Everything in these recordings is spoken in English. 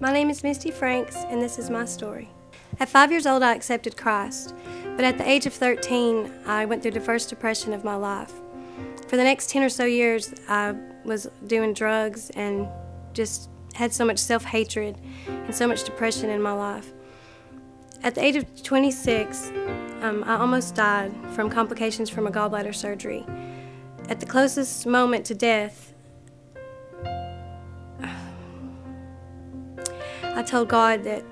My name is Misty Franks, and this is my story. At 5 years old, I accepted Christ, but at the age of 13, I went through the first depression of my life. For the next 10 or so years, I was doing drugs and just had so much self-hatred and so much depression in my life. At the age of 26, I almost died from complications from a gallbladder surgery. At the closest moment to death, I told God that,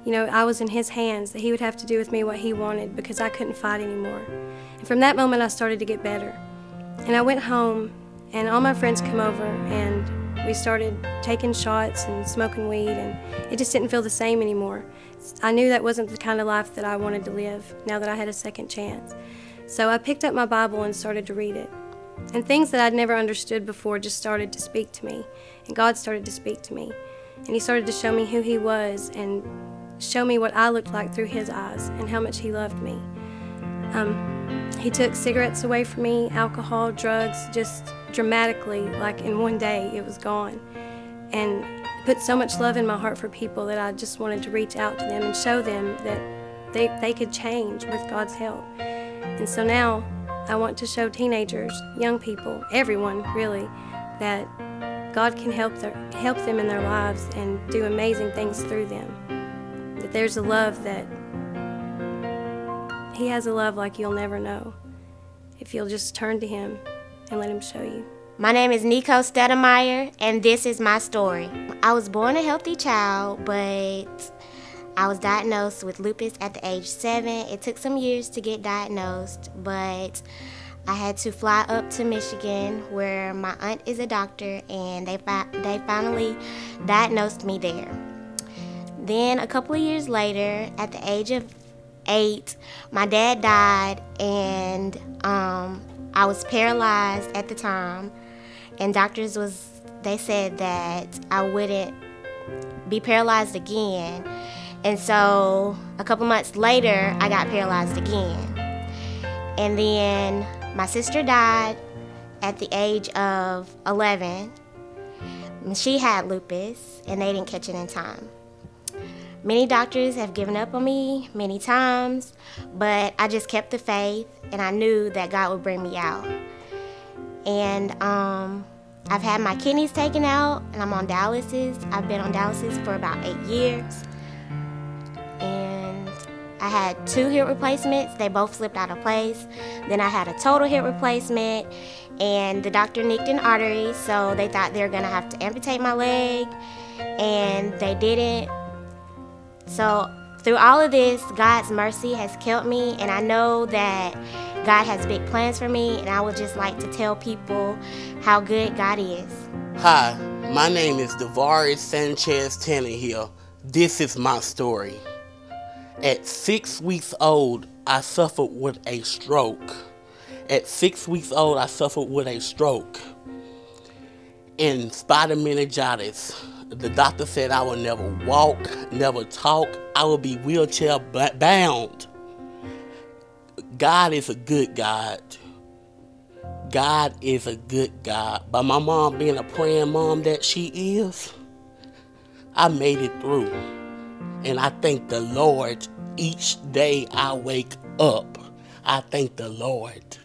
I was in His hands, that He would have to do with me what He wanted because I couldn't fight anymore. And from that moment, I started to get better. And I went home, and all my friends come over, and we started taking shots and smoking weed, and it just didn't feel the same anymore. I knew that wasn't the kind of life that I wanted to live now that I had a second chance. So I picked up my Bible and started to read it. And things that I'd never understood before just started to speak to me, and God started to speak to me. And He started to show me who He was and show me what I looked like through His eyes and how much He loved me. He took cigarettes away from me, alcohol, drugs, just dramatically, like in one day it was gone. And put so much love in my heart for people that I just wanted to reach out to them and show them that they could change with God's help. And so now I want to show teenagers, young people, everyone really, that God can help them in their lives and do amazing things through them. That there's a love that He has a love like you'll never know if you'll just turn to Him and let Him show you. My name is Nico Stedemeyer, and this is my story. I was born a healthy child, but I was diagnosed with lupus at the age 7. It took some years to get diagnosed, but I had to fly up to Michigan where my aunt is a doctor, and they finally diagnosed me there. Then a couple of years later, at the age of 8, my dad died, and I was paralyzed at the time, and they said that I wouldn't be paralyzed again. And so a couple months later, I got paralyzed again. And then my sister died at the age of 11. She had lupus, and they didn't catch it in time. Many doctors have given up on me many times, but I just kept the faith, and I knew that God would bring me out. And I've had my kidneys taken out, and I'm on dialysis. I've been on dialysis for about 8 years. And I had 2 hip replacements. They both slipped out of place. Then I had a total hip replacement, and the doctor nicked an artery, so they thought they were going to have to amputate my leg, and they didn't. So through all of this, God's mercy has kept me, and I know that God has big plans for me, and I would just like to tell people how good God is. Hi, my name is Devaris Sanchez Tannehill. This is my story. At 6 weeks old, I suffered with a stroke. At 6 weeks old, I suffered with a stroke and spinal meningitis. The doctor said I would never walk, never talk. I would be wheelchair bound. God is a good God. God is a good God. By my mom being a praying mom that she is, I made it through. And I thank the Lord each day I wake up. I thank the Lord.